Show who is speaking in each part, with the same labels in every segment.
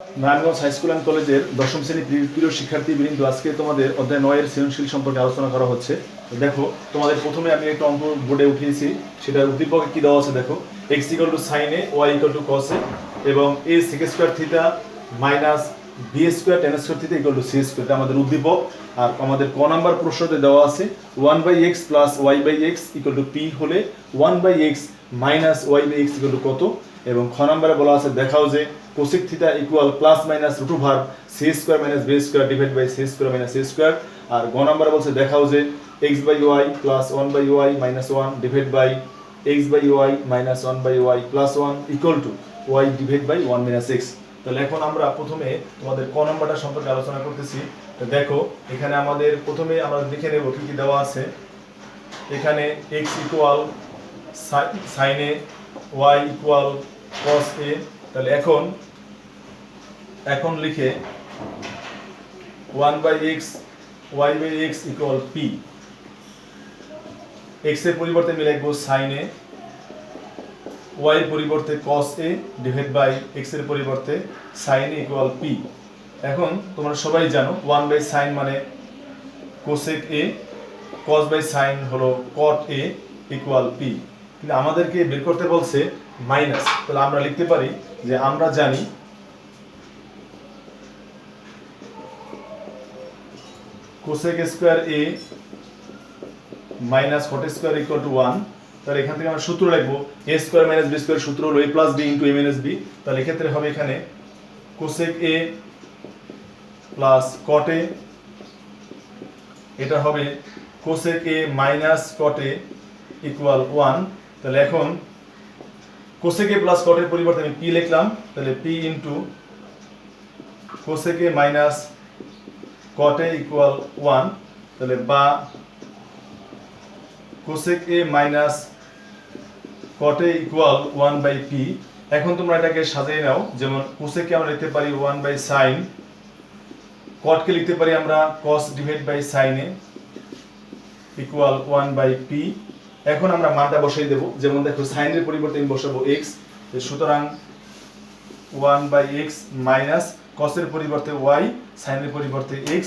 Speaker 1: Narayanganj high school and কলেজের দশম শ্রেণী প্রিয় শিক্ষার্থীবৃন্দ, আজকে তোমাদের অধ্যায় 9 এর সৃজনশীল সম্পর্কে আলোচনা করা হচ্ছে। দেখো, তোমাদের প্রথমে আমি একটা অঙ্ক বোর্ডে উঠিয়েছি, সেটার উদ্দীপকে কি দেওয়া আছে দেখো। x equal to sine A, Y equal to cos A, এবং a sec square theta minus B square tan square theta equal to C square, এটা আমাদের উদ্দীপক। আর আমাদের ক নাম্বার প্রশ্নতে দেওয়া আছে 1/x plus y/x equal to p হলে 1/x minus y/x equal to কত, এবং খ নাম্বারে বলা আছে দেখাও যে cosec theta equal plus minus root over C square minus B square divide by C square minus C square. আর গ নাম্বারে বলছে দেখাও যে x/y plus 1/y minus 1 divide by x/y minus 1/y plus 1 equal to y divide by 1 minus x। তাহলে এখন আমরা প্রথমে তোমাদের ক নাম্বারটা সম্পর্কে আলোচনা করতেছি। তো দেখো, এখানে আমাদের প্রথমে আমরা লিখে নেব কি কি দেওয়া আছে। এখানে x equal sine A, y equal cos a। তাহলে এখন লিখে 1/x y/x equal p, x এর পরিবর্তে আমি লিখব sin a, y এর পরিবর্তে cos a divide by x এর পরিবর্তে sin a ইকুয়াল p। এখন তোমরা সবাই জানো 1/sin মানে cosec a, cos by sin হলো cot a ইকুয়াল p, কিন্তু আমাদেরকে বের করতে বলছে মাইনাস। তাহলে আমরা লিখতে পারি যে আমরা জানি cosec square a minus cot square equal to 1। তাহলে এখান থেকে আমরা সূত্র লিখব a square minus b square, সূত্র হলো a plus b into a minus b। তাহলে এক্ষেত্রে হবে এখানে cosec a plus cot a, এটা হবে cosec a minus cot a equal 1। তাহলে এখন cosec a প্লাস cot এর পরিবর্তে আমি p লিখলাম, তাহলে p into cosec a minus cot a equal 1। তাহলে বা cosec a minus cot a equal 1 by p। এখন তোমরা এটাকে সাজিয়ে নাও, যেমন cosec কে আমরা লিখতে পারি 1 বাই sin, cot কে লিখতে পারি আমরা cos divide by sin a equal 1 by p। এখন আমরা মানটা বসাই দেব, যেমন দেখো sin এর পরিবর্তে আমি বসাবো x, সুতরাং 1 বাই x মাইনাস cos এর পরিবর্তে y, sin এর পরিবর্তে x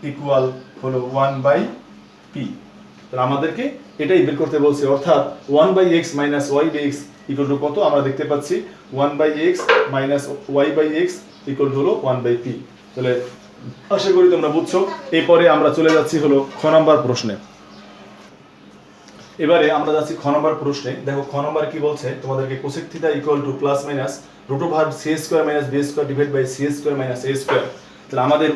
Speaker 1: ইকুয়াল হলো 1 বাই p। তাহলে আমাদেরকে এটাই বের করতে বলছে, অর্থাৎ 1 by x minus y by x equal to কত আমরা দেখতে পাচ্ছি 1 by x minus y by x equal to হলো 1 বাই p। তাহলে আশা করি তোমরা বুঝছো। এরপরে আমরা চলে যাচ্ছি হলো খ নাম্বার প্রশ্নে। এবারে আমরা যাচ্ছি খ নম্বর প্রশ্নে। দেখো খ নম্বর কি বলছে, তোমাদেরকে cosec theta equal to plus minus root over C square minus B square divide by C square minus A square. তাহলে আমাদের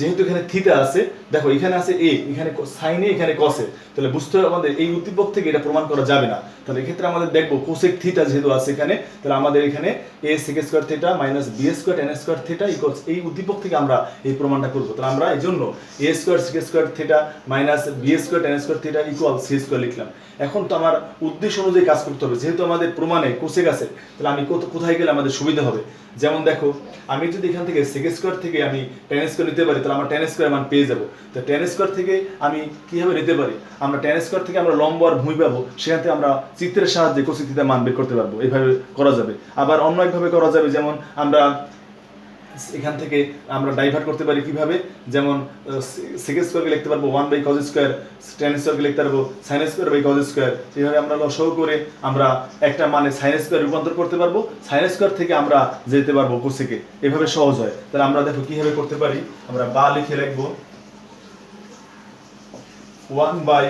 Speaker 1: যেহেতু এখানে থিটা আছে, দেখো এখানে আছে এ, এখানে সাইন এ, এখানে কস এ, তাহলে বুঝতে হবে আমাদের এই উদ্দীপক থেকে এটা প্রমাণ করা যাবে না। তাহলে এক্ষেত্রে আমাদের দেখবো কোসেক থিটা যেহেতু আছে এখানে, তাহলে আমাদের এখানে A sec square theta minus B square tan square theta equals এই উদ্দীপক থেকে আমরা এই প্রমাণটা করব। তাহলে আমরা এই জন্য A square sec square theta minus B square tan square theta equal C square লিখলাম। এখন তো আমার উদ্দেশ্য অনুযায়ী কাজ করতে হবে, যেহেতু আমাদের প্রমাণে কোসেক আছে, তাহলে আমি কোথায় গেলে আমাদের সুবিধা হবে। যেমন দেখো, আমি যদি এখান থেকে সেক স্কয়ার থেকে আমি tan স্কয়ার নিতে পারি, তাহলে আমরা tan স্কয়ার মান পেয়ে যাব। তো tan স্কয়ার থেকে আমি কিভাবে নিতে পারি, আমরা tan স্কয়ার থেকে আমরা লম্ব আর ভূমি পাবো, সেখান থেকে আমরা চিত্রের সাহায্যে কোসেক থিটা মান বের করতে পারবো। এইভাবে করা যাবে। আবার অন্য একভাবে করা যাবে, যেমন আমরা এখান থেকে আমরা ডাইভার্ট করতে পারি কিভাবে, যেমন সেক স্কয়ারকে লিখতে পারবো 1 বাই cos স্কয়ার, tan স্কয়ারকে লিখতে পারবো sin square by cos square. এইভাবে আমরা লসাগু করে আমরা একটা মানে sin স্কয়ার রূপান্তর করতে পারবো, sin স্কয়ার থেকে আমরা যেতে পারবো কোসেকে। এভাবে সহজ হয়। তাহলে আমরা দেখো কিভাবে করতে পারি, আমরা বা লিখে লিখবো 1 by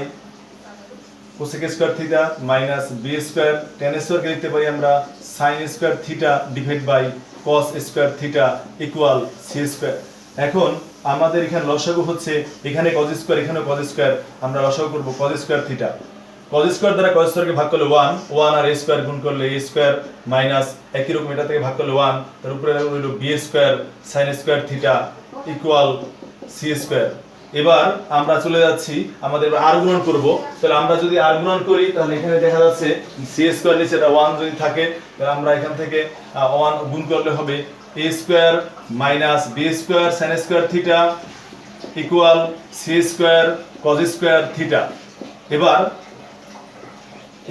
Speaker 1: cosec square theta minus B square, tan স্কয়ারকে লিখতে পারি আমরা sin square theta divide by cos square theta equal C square. এখন আমাদের এখানে লসাগু হচ্ছে এখানে cos স্কয়ার, এখানে cos স্কয়ার, আমরা লসাগু করব cos square theta. cos square দ্বারা cos স্কয়ারকে ভাগ করলে 1 আর a স্কয়ার গুণ করলে a স্কয়ার মাইনাস একই রকম এটা থেকে ভাগ করলে 1, তার উপরে হলো b square sin square theta equal C square. এবার আমরা চলে যাচ্ছি, আমাদের আর গুণন করব। তাহলে আমরা যদি আর গুণন করি, তাহলে এখানে দেখা যাচ্ছে সি স্কয়ার নিচে এটা 1 যদি থাকে, তাহলে আমরা এখান থেকে 1 গুণ করলে হবে a square minus b square sin square theta equal C square cos square theta. এবার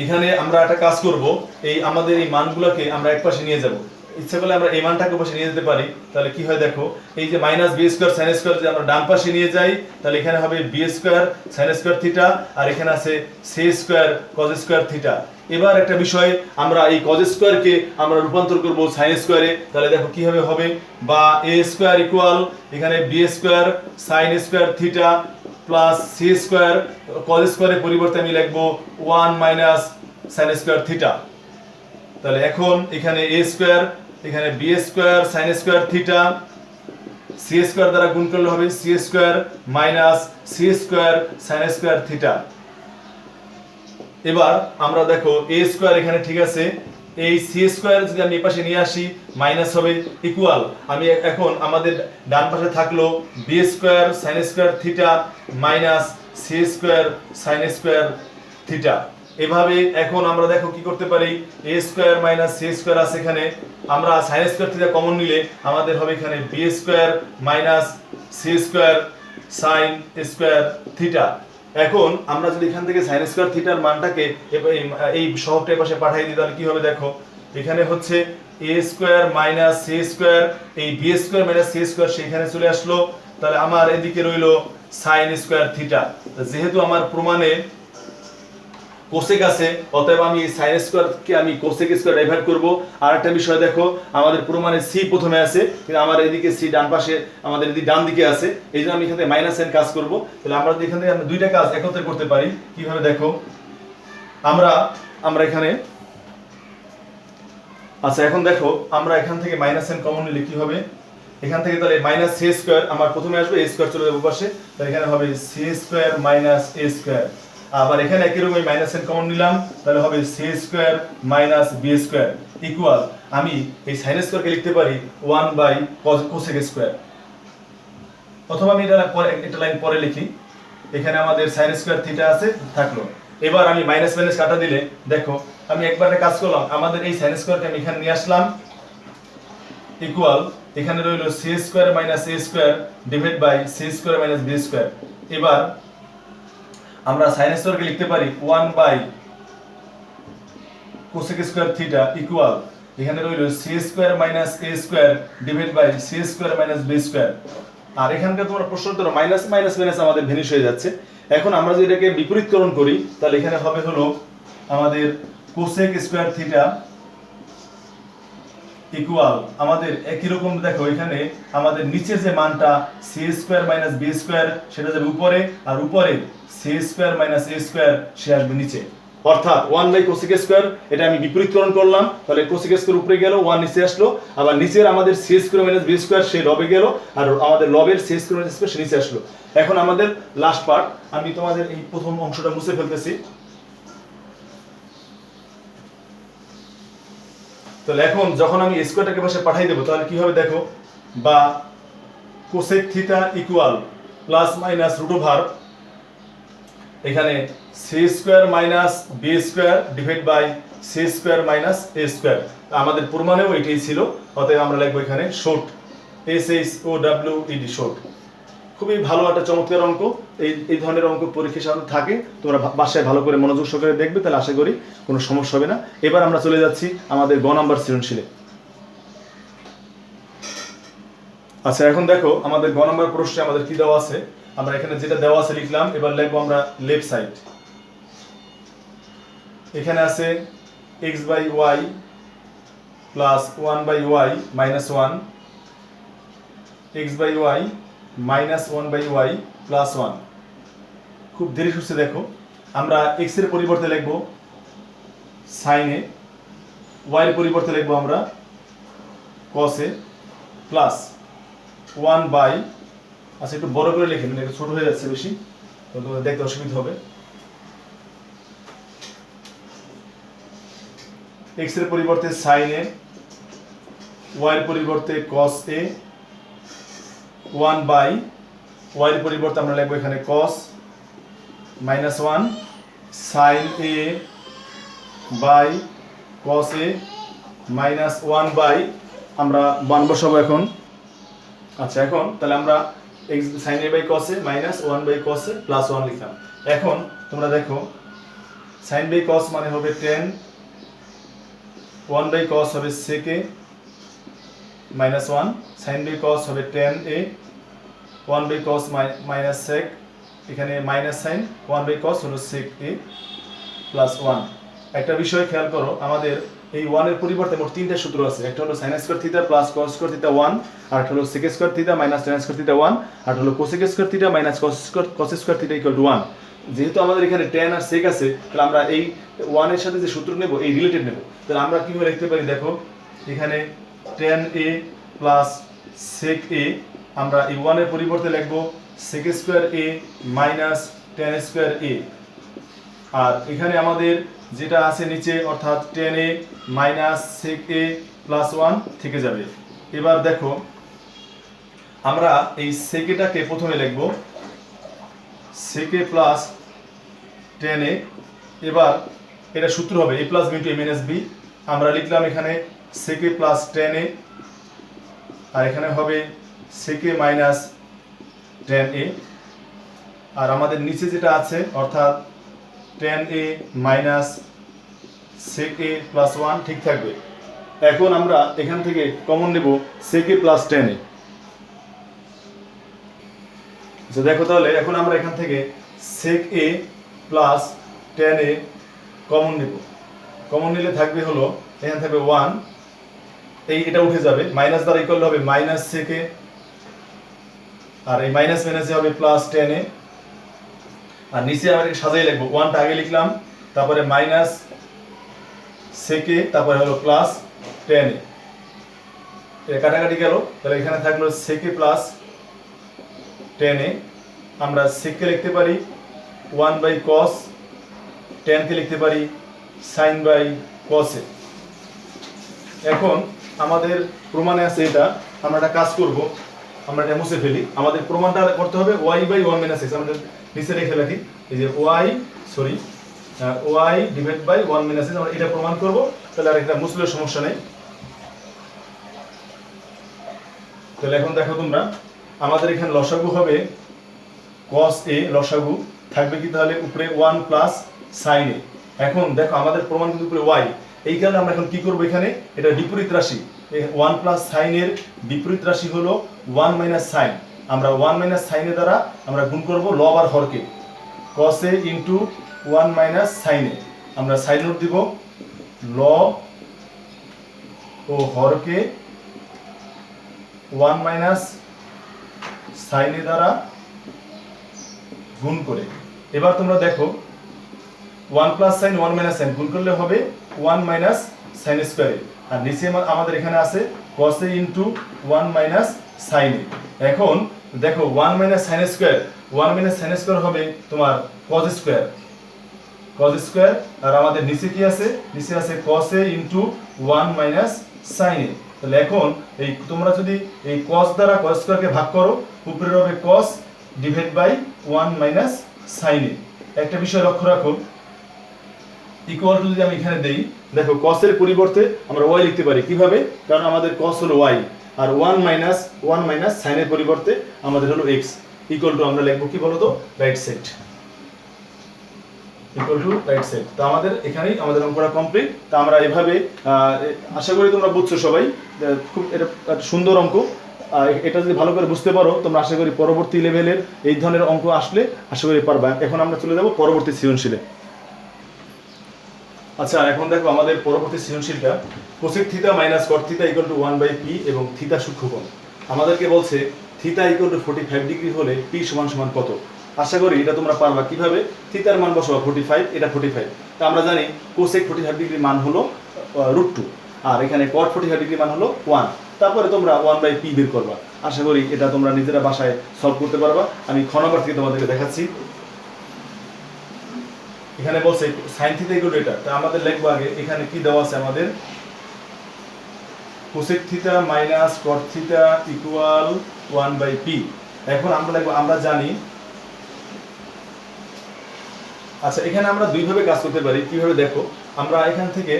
Speaker 1: এখানে আমরা একটা কাজ করব, এই আমাদের এই মানগুলোকে আমরা একপাশে নিয়ে যাব। ইচ্ছা করলে আমরা এই মানটাকে পাশে নিয়ে যেতে পারি, তাহলে কি হয় দেখো, এই যে minus B square sine square যদি আমরা ডান পাশে নিয়ে যাই তাহলে এখানে হবে B square sine square theta আর এখানে আছে C square cos square theta. এবার একটা বিষয়, আমরা এই কজ স্কোয়ারকে আমরা রূপান্তর করব সাইন স্কোয়ারে, তাহলে দেখো কিভাবে হবে, বা এ স্কোয়ার ইকুয়াল এখানে B square sine square theta plus C square cos স্কোয়ারের পরিবর্তে আমি লিখবো 1 মাইনাস সাইন স্কোয়ার থিটা। তাহলে এখন এখানে এ স্কোয়ার এখানে B square sine square theta C square দ্বারা গুণ করলে হবে C square minus C square sine square theta. এবার আমরা দেখো এ স্কোয়ার এখানে ঠিক আছে, এই সি স্কোয়ার যদি আমি এই পাশে নিয়ে আসি মাইনাস হবে ইকুয়াল, আমি এখন আমাদের ডান পাশে থাকলো B square sine square theta minus C square sine square theta. এভাবে এখন আমরা দেখো কি করতে পারি, A square minus C square আছে এখানে, আমরা সাইন স্কোয়ার থিটা কমন নিলে আমাদের হবে এখানে B square minus C square sine square theta. এখন আমরা যদি এখান থেকে সাইন স্কোয়ার থিটার মানটাকে এই সহগটার পাশে পাঠিয়ে দিই তাহলে কি হবে দেখো, এখানে হচ্ছে A square minus C square এই B square minus C square সেখানে চলে আসলো, তাহলে আমার এদিকে রইলো সাইন স্কোয়ার থিটা। যেহেতু আমার প্রমাণে কোসেক আছে অতএব আমি সাইন স্কোয়ারকে আমি কোসেক স্কোয়ার ডিভাইড করব। আর একটা বিষয় দেখো, আমাদের প্রমাণে সি প্রথমে আছে কিন্তু আমার এদিকে সি ডান পাশে আমাদের এদিকে ডান দিকে আছে, এই জন্য আমি এখানে মাইনাস এন কাজ করব। তাহলে আমরা যদি এখান থেকে আমরা দুইটা কাজ একত্রে করতে পারি কিভাবে দেখো, আমরা এখানে আচ্ছা এখন দেখো আমরা এখান থেকে মাইনাস এন কমন নিলে কি হবে, এখান থেকে তাহলে মাইনাস সি স্কোয়ার আমার প্রথমে আসবে, এ স্কোয়ার চলে যাবে পাশে, তাহলে এখানে হবে C square minus A square. আবার এখানে একই রকম মাইনাস এন কমন নিলাম তাহলে হবে C square minus B square equal আমি এই সাইন স্কোয়ারকে লিখতে পারি 1 বাই কোসেক স্কোয়ার, অথবা আমি এটা লাইন পরে লিখি, এখানে আমাদের সাইন স্কোয়ার থিটা আছে থাকলো। এবার আমি মাইনাস মাইনাস কাটা দিলে দেখো আমি একবারে কাজ করলাম, আমাদের এই সাইন স্কোয়ারকে আমি এখানে নিয়ে আসলাম ইকুয়াল এখানে রইল C square minus A square divide by C square minus B square. এবার আমরা সাইন স্কোয়ারকে লিখতে পারি 1 by cosec square theta equal এখানে রইল C square minus A square divide by C square minus B square. আর এখানকার তোমরা প্রশ্ন ধরো মাইনাস মাইনাস মাইনাস আমাদের ভ্যানিশ হয়ে যাচ্ছে। এখন আমরা যদি এটাকে বিপরীতকরণ করি তাহলে এখানে হবে হলো আমাদের কোসেক স্কোয়ার থিটা ইকুয়াল আমাদের একই রকম দেখো এখানে আমাদের নিচের যে মানটা C square minus B square সেটা যাবে উপরে, আর উপরে C square minus A square সে আসবে নিচে, অর্থাৎ 1 বাই কোসেক স্কোয়ার এটা আমি বিপরীতকরণ করলাম, তাহলে কোসেক স্কোয়ার উপরে গেল 1 নিচে আসলো, আবার নিচের আমাদের C square minus B square সে লবে গেল আর আমাদের লবের সি স্কোয়ার মাইনাস স্কোয়ার সে নিচে আসলো। এখন আমাদের লাস্ট পার্ট, আমি তোমাদের এই প্রথম অংশটা মুছে ফেলতেছি। তাহলে এখন যখন আমি স্কোয়ারটাকে পাশে পাঠিয়ে দেবো তাহলে কি হবে দেখো, বা cosec theta equal plus minus root over এখানে C square minus B square divide by C square minus A square. আমাদের প্রমাণেও এটাই ছিল, অতএব আমরা লিখবো এখানে শর্ট SHOWED শর্ট। খুবই ভালো একটা চমৎকার অঙ্ক, এই ধরনের অঙ্ক পরীক্ষার সামনে থাকে, তোমরা বাসায় ভালো করে মনোযোগ সহকারে দেখবে, তাহলে আশা করি কোনো সমস্যা হবে না। এবার আমরা চলে যাচ্ছি আমাদের গ নাম্বার সৃজনশীলে। আচ্ছা এখন দেখো আমাদের গ নাম্বার প্রশ্নে আমাদের কি দেওয়া আছে, আমরা এখানে যেটা দেওয়া আছে লিখলাম, এবার লিখবো আমরা লেফট সাইড। এখানে আছে x by y plus 1 by y minus 1, x by y minus 1 by y plus 1। খুব ধীরে সুস্থে দেখো, আমরা x এর পরিবর্তে লিখবো সাইন এ, y এর পরিবর্তে লিখবো আমরা কস এ প্লাস 1 বাই, আচ্ছা একটু বড় করে লিখে মানে একটু ছোট হয়ে যাচ্ছে বেশি, তো তোমাদের দেখতে অসুবিধা হবে। x এর পরিবর্তে সাইন এ, y এর পরিবর্তে কস এ, 1 বাই y এর পরিবর্তে আমরা লিখবো এখানে cos minus 1 sin a by cos a minus 1 by আমরা 1 বসাবো এখন। আচ্ছা এখন তাহলে আমরা sin a by cos a minus 1 by cos a plus 1 লিখলাম। এখন তোমরা দেখো sin বাই cos মানে হবে 10, 1 বাই cos হবে sec a minus one, sine by cos হবে tan A, one by cos minus sec, এখানে minus sine, one by cos হলো সেক এ প্লাস ওয়ান। একটা বিষয় খেয়াল করো, আমাদের এই ওয়ানের পরিবর্তে মোট তিনটা সূত্র আছে। একটা হলো sine square theta plus cos square theta one, আর একটা হলো sec square theta minus tan square theta one, আর একটা হলো cosec square theta minus cos square theta equal to one. যেহেতু আমাদের এখানে টেন আর সেক আছে, তাহলে আমরা এই ওয়ানের সাথে যে সূত্র নেব এই রিলেটেড নেব। তাহলে আমরা কিভাবে লিখতে পারি দেখো, এখানে টেন এ প্লাস সেক এ, আমরা এই ওয়ানের পরিবর্তে লিখব সেক স্কয়ার এ মাইনাস টেন স্কয়ার এ, আর এখানে আমাদের যেটা আছে নিচে অর্থাৎ টেন এ মাইনাস সেক এ প্লাস ওয়ান থেকে যাবে। এবার দেখো আমরা এই সেকেটাকে প্রথমে লিখব সেকে প্লাস টেন এ, এবার এটা সূত্র হবে এ প্লাস বি ইন্টু এ মাইনাস বি। আমরা লিখলাম এখানে সেকে প্লাস টেন এ, আর এখানে হবে সেকে মাইনাস টেন এ, আর আমাদের নিচে যেটা আছে অর্থাৎ টেন এ মাইনাস সেক এ প্লাস ওয়ান ঠিক থাকবে। এখন আমরা এখান থেকে কমন নেব সেক এ প্লাস টেন এ। দেখো তাহলে এখন আমরা এখান থেকে সেক এ প্লাস টেন এ কমন নেব। কমন নিলে থাকবে হলো এখানে থাকবে ওয়ান, এটা উঠে যাবে, মাইনাস দ্বারা ইকুয়াল হবে মাইনাস সেক এ, আর এই মাইনাস মাইনাসে হবে প্লাস টেন এ, আর নিচে আমরা সাজিয়ে লিখবো, ওয়ানটা আগে লিখলাম, তারপরে মাইনাস সেকে, তারপরে হলো প্লাস টেন এ, এটা কাটাকাটি গেল। তাহলে এখানে থাকলো সেকে প্লাস টেন এ, আমরা সেককে লিখতে পারি ওয়ান বাই কস, টেনকে লিখতে পারি সাইন বাই কস এ। এখন আমাদের প্রমাণে আছে এটা, আমরা একটা কাজ করব, আমরা এটা মুছে ফেলি। আমাদের প্রমাণটা করতে হবে Y by one minus X, আমাদের নিচে রেখে রাখি এই যে Y divide by one minus X, আমরা এটা প্রমাণ করব। তাহলে আর এটা মুছলেও সমস্যা নেই। তাহলে এখন দেখো তোমরা, আমাদের এখানে লসাগু হবে cos a, লসাগু থাকবে কি তাহলে উপরে 1 প্লাস sin a। এখন দেখো আমাদের প্রমাণ কিন্তু উপরে y, এই কারণে আমরা এখন কি করব, এখানে এটা বিপরীত রাশি, 1 প্লাস sin এর বিপরীত রাশি হলো 1 মাইনাস sin, আমরা 1 মাইনাস sin এর দ্বারা আমরা গুণ করব লব আর হরকে, cos a into 1 minus sin a, আমরা sin নোট দিব লব ও হরকে 1 মাইনাস sin এর দ্বারা গুণ করে। এবার তোমরা দেখো 1 প্লাস sin 1 মাইনাস sin গুণ করলে হবে 1 মাইনাস sin স্কয়ার এ, আর নিচে আমাদের এখানে আছে cos a into 1 minus sin a। এখন দেখো 1 minus sin square, 1 minus sin square হবে তোমার cos স্কয়ার, আর আমাদের নিচে কি আছে, নিচে আছে cos a into 1 minus sin a। তাহলে এখন এই তোমরা যদি এই cos দ্বারা cos স্কয়ারকে ভাগ করো, উপরে হবে cos divide by 1 minus sin a। একটা বিষয় লক্ষ্য রাখো, ইকুয়াল টু যদি আমি এখানে দেই, দেখো cos এর পরিবর্তে আমরা y লিখতে পারি কিভাবে, কারণ আমাদের cos হলো y, আর 1 মাইনাস sin এর পরিবর্তে আমাদের হলো x, ইকুয়াল টু আমরা লিখব কি বলতো, right side, equal to right side. তো আমাদের এখানেই আমাদের অঙ্কটা কমপ্লিট। তো আমরা এভাবে আশা করি তোমরা বুঝছো সবাই, খুব এটা একটা সুন্দর অঙ্ক। এটা যদি ভালো করে বুঝতে পারো তোমরা, আশা করি পরবর্তী লেভেলের এই ধরনের অঙ্ক আসলে আশা করি পারবা। এখন আমরা চলে যাব পরবর্তী সৃজনশীলে। আচ্ছা, এখন দেখো আমাদের পরবর্তী সৃজনশীলটা cosec theta minus cot theta equal to 1/p এবং থিটা সূক্ষ্মকোণ। আমাদেরকে বলছে থিটা ইকুয়াল টু 45 ডিগ্রি হলে p সমান সমান কত। আশা করি এটা তোমরা পারবা। কিভাবে, থিটার মান বসাবো 45, এটা 45। তা আমরা জানি কোসেক 45 ডিগ্রি মান হলো √2, আর এখানে কট 45 ডিগ্রি মান হলো 1। তারপরে তোমরা 1/p বের করবা। আশা করি এটা তোমরা নিজেরা বাসায় সলভ করতে পারবা। আমি খ নম্বর থেকে তোমাদেরকে দেখাচ্ছি। এখানে বলছে sin থিটা ইকুয়াল টু এটা, তা আমাদের লিখবো আগে এখানে কি দেওয়া আছে আমাদের, cosec theta minus cot theta equal 1/p। এখন আমরা লিখবো, আমরা জানি, আচ্ছা এখানে আমরা দুইভাবে কাজ করতে পারি। কিভাবে দেখো, আমরা এখান থেকে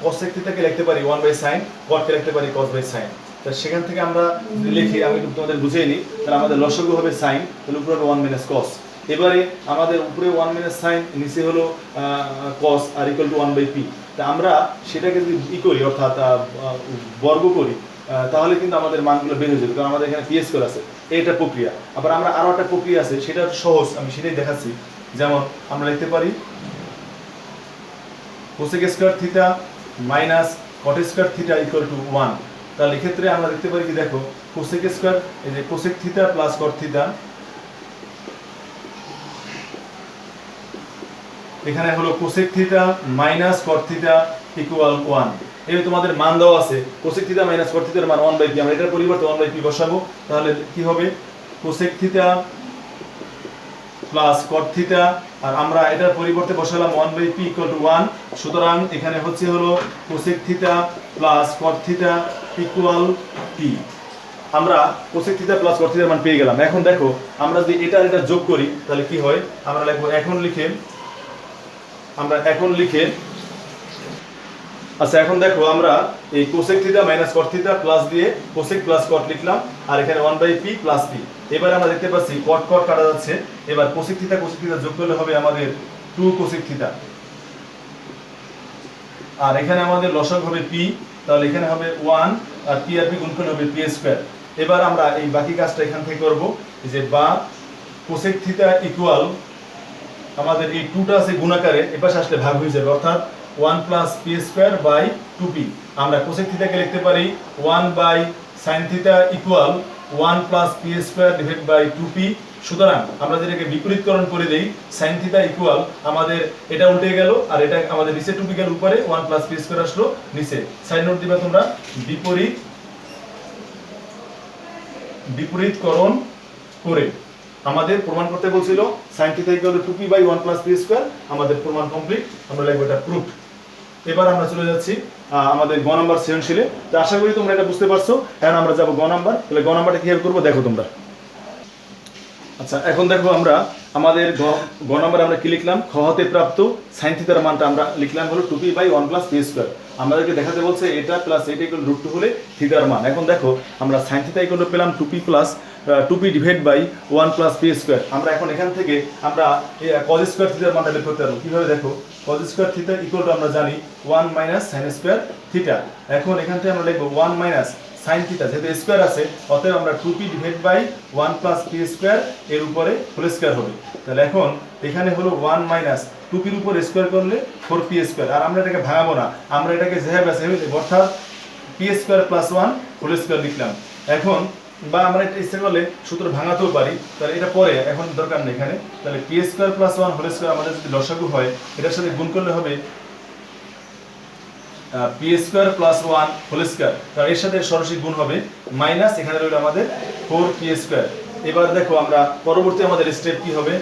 Speaker 1: কোসেক থিটাকে লিখতে পারি 1/sin, কটকে লিখতে পারি cos/sin। তো সেখান থেকে আমরা লিখি, আমি তোমাদের বুঝিয়ে নিই। তাহলে আমাদের লসাগু হবে sin, তাহলে উপরে হবে 1 - cos। এবারে আমাদের উপরে 1 - sin, নিচে হলো cos R equal to 1/p। তা আমরা সেটাকে যদি করি, অর্থাৎ বর্গ করি, তাহলে কিন্তু আমাদের মানগুলো বের হয়ে যাবে, কারণ আমাদের এখানে পি স্কোয়ার আছে। এইটা প্রক্রিয়া। আবার আমরা আরও একটা প্রক্রিয়া আছে, সেটা সহজ, আমি সেটাই দেখাচ্ছি। যেমন আমরা লিখতে পারি cosec square theta minus cot square theta equal two 1। তাহলে এক্ষেত্রে আমরা দেখতে পারি কি, দেখো কোসেক স্কোয়ার, এই যে cosec theta plus cot theta, এখানে হলো cosec theta minus cot theta equal 1। এই তোমাদের মান দেওয়া আছে, কোসেক থিটা মাইনাস কট থিটার মান 1/p, আমরা এটার পরিবর্তে 1/p বসাবো। তাহলে কি হবে, cosec theta plus cot theta, আর আমরা এটার পরিবর্তে বসালাম 1/p ইকুয়াল টু 1। সুতরাং এখানে হচ্ছে হলো cosec theta plus cot theta equal p। আমরা কোসেক থিটা প্লাস কট থিটার মান পেয়ে গেলাম। এখন দেখো আমরা যদি এটা যোগ করি তাহলে কি হয়, আমরা লিখবো এখন লিখে আচ্ছা, এখন দেখো আমরা এই cosec theta minus cot theta plus দিয়ে কোসেক প্লাস কট লিখলাম, আর এখানে 1/p প্লাস p। এবার আমরা দেখতে পাচ্ছি কট কট কাটা যাচ্ছে। এবার কোসেক থিটা যোগ করলে হবে আমাদের 2 কোসেক থিটা, আর এখানে আমাদের লসাগু হবে p, তাহলে এখানে হবে 1, আর p আর p গুণ করলে হবে p স্কয়ার। এবার আমরা এই বাকি কাজটা এখান থেকে করব, যে বা কোসেক থিটা ইকুয়াল আমাদের এই 2টা আছে গুণাকারে, এপাশে আসলে ভাগ হয়ে যাবে, অর্থাৎ 1 plus P square by 2p। আমরা কোসেক থিটাকে লিখতে পারি 1 by sine theta equal 1 plus P square divide by 2p। সুতরাং আমরা যেটাকে বিপরীতকরণ করে দেই, সাইন থিটা ইকুয়াল আমাদের এটা উল্টে গেল, আর এটা আমাদের নিচে 2p গেল উপরে, 1 প্লাস পি স্কোয়ার আসলো নিচে। সাইন নোট দিবা তোমরা, বিপরীতকরণ করে আমাদের প্রমাণ করতে বলছিল sin θ = 2p / 1 + p স্কয়ার। আমাদের প্রমাণ কমপ্লিট, আমরা লিখব এটা প্রুফ। এবার আমরা চলে যাচ্ছি আমাদের গ নাম্বার সৃজনশীলে। তো আশা করি তোমরা এটা বুঝতে পারছো। এখন আমরা যাব গ নাম্বার। তাহলে গ নাম্বারটা কিভাবে করব দেখো তোমরা। আচ্ছা, এখন দেখো আমরা আমাদের গ নাম্বারে আমরা কি লিখলাম, খ হতে প্রাপ্ত sin θ এর মানটা আমরা লিখলাম হলো 2p / 1 + p স্কয়ার। আমাদেরকে দেখাতে বলছে এটা প্লাস এটা = √2 হলে থিটার মান। এখন দেখো আমরা sin θ = পেলাম 2p + 2p divide by 1 + p square. আমরা এখন এখান থেকে আমরা cos স্কয়ার থিটার মানটা বের করতে পারবো। কিভাবে দেখো, cos স্কয়ার থিটা = আমরা জানি 1 - sin স্কয়ার থিটা। এখন এখান থেকে আমরা লিখব 1 - sin থিটা, যেহেতু স্কয়ার আছে অতএব আমরা 2p divide by 1 + p square এর উপরে হোল স্কয়ার হবে। তাহলে এখন এখানে হলো 1 - 2p এর উপর স্কয়ার করলে 4p স্কয়ার। আর আমরা এটাকে ভাঙাবো না, আমরা এটাকে যেভাবে আছে সেভাবে, অর্থাৎ p স্কয়ার + 1 হোল স্কয়ার লিখলাম। এখন বা আমরা এটা ইচ্ছা করলে সূত্র ভাঙাতেও পারি, তাহলে এটা পরে এখন দরকার নেই এখানে। তাহলে p স্কয়ার + 1 হোল স্কয়ার আমাদের যদি লসাগু হয়, এটার সাথে গুণ করলে হবে p স্কয়ার + 1 হোল স্কয়ার। তার এর সাথে সরাসরি গুণ হবে মাইনাস, এখানে রইল আমাদের 4p স্কয়ার। এবার দেখো আমরা পরবর্তী আমাদের স্টেপ কি হবে।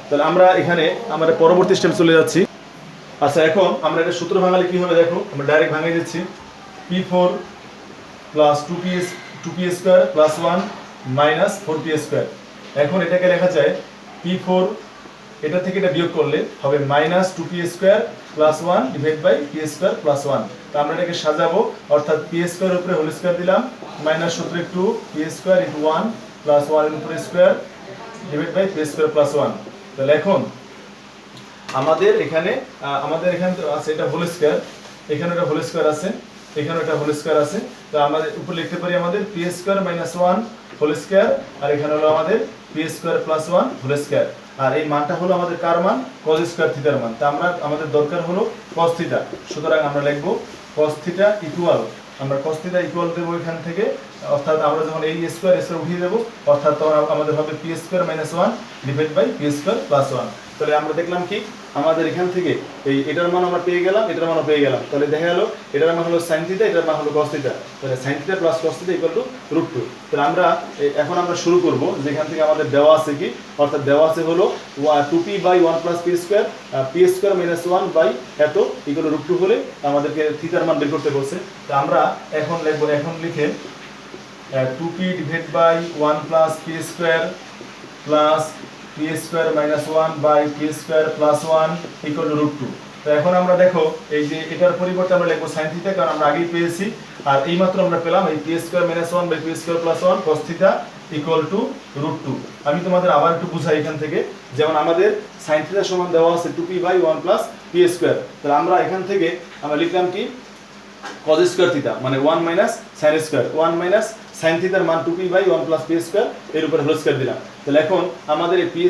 Speaker 1: তাহলে আমরা এখানে আমাদের পরবর্তী স্টেপ চলে যাচ্ছি। আচ্ছা, এখন আমরা এটা সূত্র ভাঙালে কি হবে দেখো, আমরা ডাইরেক্ট ভাঙিয়ে দিচ্ছি। p4 + 2p square + 1 - 4p square. এখন এটাকে লেখা যায় p4, এটা থেকে এটা বিয়োগ করলে হবে -2p square + 1 divide by p square + 1। তো আমরা এটাকে সাজাবো, অর্থাৎ p স্কয়ার উপরে হোল স্কয়ার দিলাম, মাইনাস সূত্রে 2p স্কয়ার * 1 + 1 এর উপরে square divide by p square + 1। তাহলে এখন আমাদের এখানে আছে এটা হোল স্কয়ার, এখানে এটা হোল স্কয়ার আছে, এখানে এটা হোল স্কয়ার আছে। তো আমাদের উপরে লিখতে পারি আমাদের p স্কয়ার - 1 হোল স্কয়ার, আর এখানে হলো আমাদের p স্কয়ার + 1 হোল স্কয়ার। আর এই মানটা হলো আমাদের কার মান, cos স্কয়ার থিটার মান। তা আমাদের দরকার হলো cos থিটা। সুতরাং আমরা লিখব cos থিটা ইকুয়াল, আমরা cos থিটা ইকুয়াল দেব এখান থেকে, অর্থাৎ আমরা যখন এই স্কয়ার উঠিয়ে দেব, অর্থাৎ তখন আমাদের হবে p square - 1 divide by p square + 1। তাহলে আমরা দেখলাম কি, আমাদের এখান থেকে এটার মান আমরা পেয়ে গেলাম, এটার মানও পেয়ে গেলাম। তাহলে দেখা গেল এটার মান হলো sin থিটা, এটার মান হলো cos থিটা। তাহলে sin থিটা + cos থিটা = √2। তাহলে আমরা এখন আমরা শুরু করব যেখান থেকে আমাদের দেওয়া আছে কি, অর্থাৎ দেওয়া আছে হলো 2p / 1 + p square, p square - 1 by এত = √2 হলে আমাদেরকে থিটার মান বের করতে বলছে। তো আমরা এখন লিখব, এখন লিখে 2p divide by 1 + p square plus p square - 1 by p square + 1 = √2। তো এখন আমরা দেখো এই যে এটার পরিবর্তে আমরা লিখব sin থিটা, কারণ আমরা আগেই পেয়েছি। আর এইমাত্র আমরা পেলাম এই p square - 1 by p square + 1 cos theta = √2। আমি তোমাদের আবার একটু বুঝাই এখান থেকে। যেমন আমাদের sin থিটা সমান দেওয়া আছে 2p / 1 + p স্কয়ার। তাহলে আমরা এখান থেকে আমরা লিখলাম কি, cos স্কয়ার থিটা মানে 1 - সাইন স্কোয়ার, 1 মাইনাস সাইন থিটার মান 2p by 1 plus P square এর উপরে হোল স্কোয়ার দিলাম। তাহলে এখন আমাদের এই পি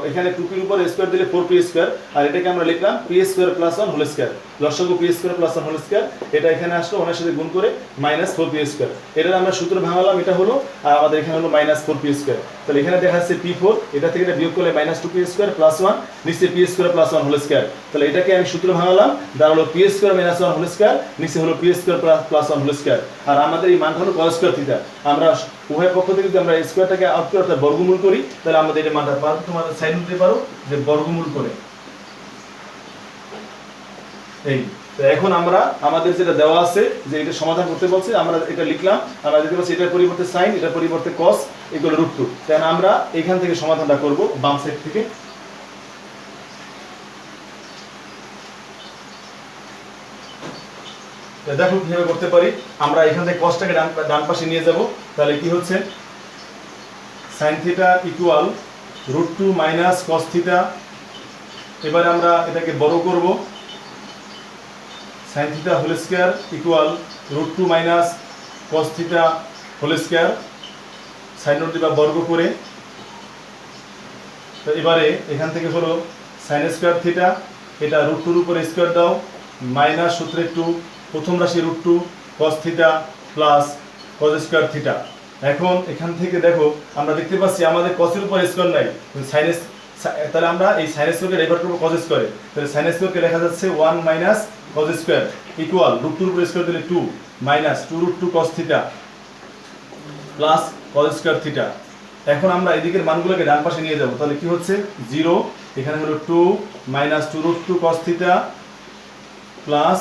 Speaker 1: এখানে 2p এর উপরে স্কোয়ার দিলে 4p স্কোয়ার, আর এটাকে আমরা লিখলাম p square plus 1 whole square, লসাগু p square plus 1 whole square, এটা এখানে আসলো 1 এর সাথে গুণ করে মাইনাস 4p স্কোয়ার, এটা আমরা সূত্র ভাঙালাম, এটা হলো, আর আমাদের এখানে হলো মাইনাস 4p স্কোয়ার। তাহলে এখানে দেখা যাচ্ছে p4, এটা থেকে এটা বিয়োগ করলে মাইনাস 2p স্কোয়ার প্লাস 1, নিচে p square plus 1 whole square. তাহলে এটাকে আমি সূত্র ভাঙালাম, দাঁড়ালো p square minus 1 whole square, নিচে হলো p square plus 1 whole square, আর আমাদের এই মান হলো cos স্কোয়ার থিটা। আমরা উভয় পক্ষ থেকে যদি আমরা স্কোয়ারটাকে আউট করে অর্থাৎ বর্গমূল করি, তাহলে আমাদের এই মানটা পারো, তোমাদের সাইন দিতে পারো যে বর্গমূল করে এই। তো এখন আমরা আমাদের যেটা দেওয়া আছে যে এটা সমাধান করতে বলছে, আমরা এটা লিখলাম, আমরা দেখতে পাচ্ছি এটার পরিবর্তে সাইন, এটার পরিবর্তে cos, এগুলো √2। তাই আমরা এখান থেকে সমাধানটা করব বাম সাইড থেকে। দেখো কিভাবে করতে পারি, আমরা এখান থেকে cosটাকে ডান পাশে নিয়ে যাব। তাহলে কি হচ্ছে, sin theta equal √2 minus cos theta. এবারে আমরা এটাকে বড় করব, sin theta whole square equal √2 minus cos theta whole square, sin নোট দিবা বর্গ করে। তো এবারে এখান থেকে হলো sin স্কয়ার থিটা, এটা √2 এর উপরে স্কয়ার দাও, মাইনাস সূত্রে 2, প্রথম রাশি √2 cos theta plus cos square theta. এখন এখান থেকে দেখো আমরা দেখতে পাচ্ছি আমাদের cos এর উপর স্কয়ার নাই, sin, তাহলে আমরা এই sin স্কয়ারকে রেফার করব cos স্কয়ারে। তাহলে sin স্কয়ারকে লেখা যাচ্ছে 1 মাইনাস cos স্কয়ার ইকুয়াল √2 এর উপর স্কয়ার দিলে 2 minus 2√2 cos theta plus cos square theta. এখন আমরা এদিকের মানগুলোকে ডান পাশে নিয়ে যাব, তাহলে কি হচ্ছে 0, এখানে হলো 2 minus 2√2 cos theta plus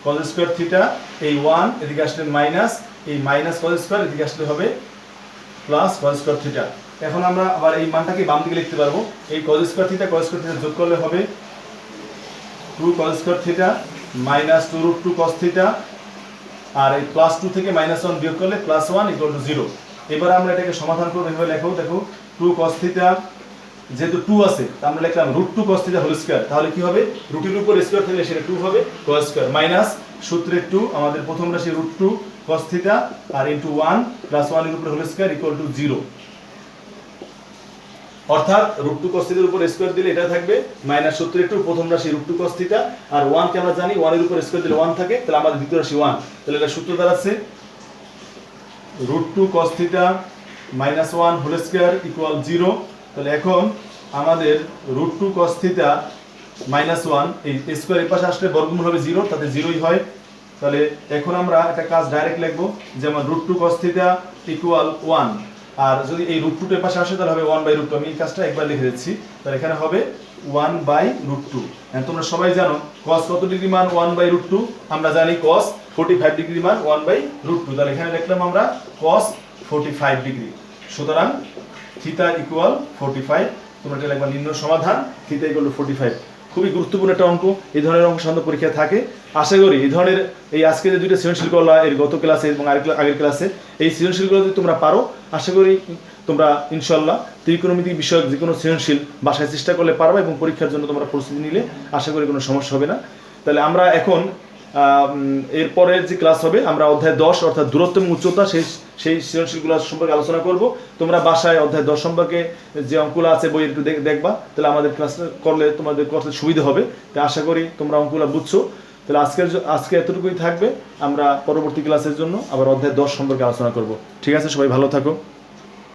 Speaker 1: cos square theta, এই 1 এদিকে আসলে মাইনাস, এই মাইনাস cos স্কয়ার এদিকে আসলে হবে প্লাস cos স্কয়ার থিটা। এখন আমরা আবার এই মানটাকে বাম দিকে লিখতে পারবো, এই cos স্কয়ার থিটা যোগ করলে হবে 2 cos square theta minus 2√2 cos theta, আর এই প্লাস 2 থেকে মাইনাস 1 বিয়োগ করলে প্লাস 1 ইকুয়াল টু 0। এবার আমরা এটাকে সমাধান করব, এভাবে লেখো, দেখো 2 cos থিটা, যেহেতু 2 আছে তা আমরা লিখলাম √2 cos থিটা হোল স্কয়ার, তাহলে কি হবে, রুটের উপর স্কয়ার থাকলে সেটা 2 হবে cos স্কয়ার, মাইনাস সূত্রে 2, আমাদের প্রথম রাশি √2 cos থিটা আর ইনটু 1 প্লাস 1 এর উপর হোল স্কয়ার ইকুয়াল টু 0। অর্থাৎ √2 cos থিটার উপর স্কয়ার দিলে এটা থাকবে মাইনাস সূত্রে 2, প্রথম রাশি √2 cos থিটা, আর 1 কে আমরা জানি 1 এর উপর স্কয়ার দিলে 1 থাকে, তাহলে আমাদের দ্বিতীয় রাশি 1। তাহলে এটা সূত্র দাঁড়াচ্ছে √2 cos theta minus 1 whole square equal 0। তাহলে এখন আমাদের √2 cos থিটা মাইনাস 1, এই স্কয়ার এর পাশে আসলে বর্গমূল হবে 0, তাতে 0ই হয়। তাহলে এখন আমরা একটা কাজ ডাইরেক্ট লিখব, যেমন √2 cos থিটা ইকুয়াল 1, আর যদি এই √2 এর পাশে আসে তাহলে হবে 1/√2। আমি এই কাজটা একবার লিখে দিচ্ছি, তাহলে এখানে হবে 1/√2। এখন তোমরা সবাই জানো cos কত ডিগ্রি মান 1/√2, আমরা জানি cos 45 ডিগ্রি মান 1/√2। তাহলে এখানে লিখলাম আমরা cos 45 ডিগ্রি। সুতরাং থিটা ইকুয়াল 45, তোমরা এটা লিখবা নিম্ন সমাধান থিটা ইকুয়াল 45। খুবই গুরুত্বপূর্ণ একটা অঙ্ক, এই ধরনের অঙ্ক সাধারণত পরীক্ষায় থাকে। আশা করি এই ধরনের এই আজকে যে দুইটা সৃজনশীল করলা, এর গত ক্লাসে এবং আগের ক্লাসে, এই সৃজনশীলগুলো যদি তোমরা পারো, আশা করি তোমরা ইনশাআল্লাহ ত্রিকোণমিতি বিষয়ক যে কোনো সৃজনশীল বাসায় চেষ্টা করলে পারবে, এবং পরীক্ষার জন্য তোমরা প্রস্তুতি নিলে আশা করি কোনো সমস্যা হবে না। তাহলে আমরা এখন এরপরের যে ক্লাস হবে, আমরা অধ্যায় 10 অর্থাৎ দূরত্ব এবং উচ্চতা সেই সৃজনশীলগুলো সম্পর্কে আলোচনা করব। তোমরা বাসায় অধ্যায় 10 সম্পর্কে যে অঙ্কগুলো আছে বই একটু দেখবা, তাহলে আমাদের ক্লাস করলে তোমাদের করতে সুবিধা হবে। তাই আশা করি তোমরা অঙ্কগুলো বুঝছো। তাহলে আজকে এতটুকুই থাকবে, আমরা পরবর্তী ক্লাসের জন্য আবার অধ্যায় 10 সম্পর্কে আলোচনা করব। ঠিক আছে, সবাই ভালো থাকো।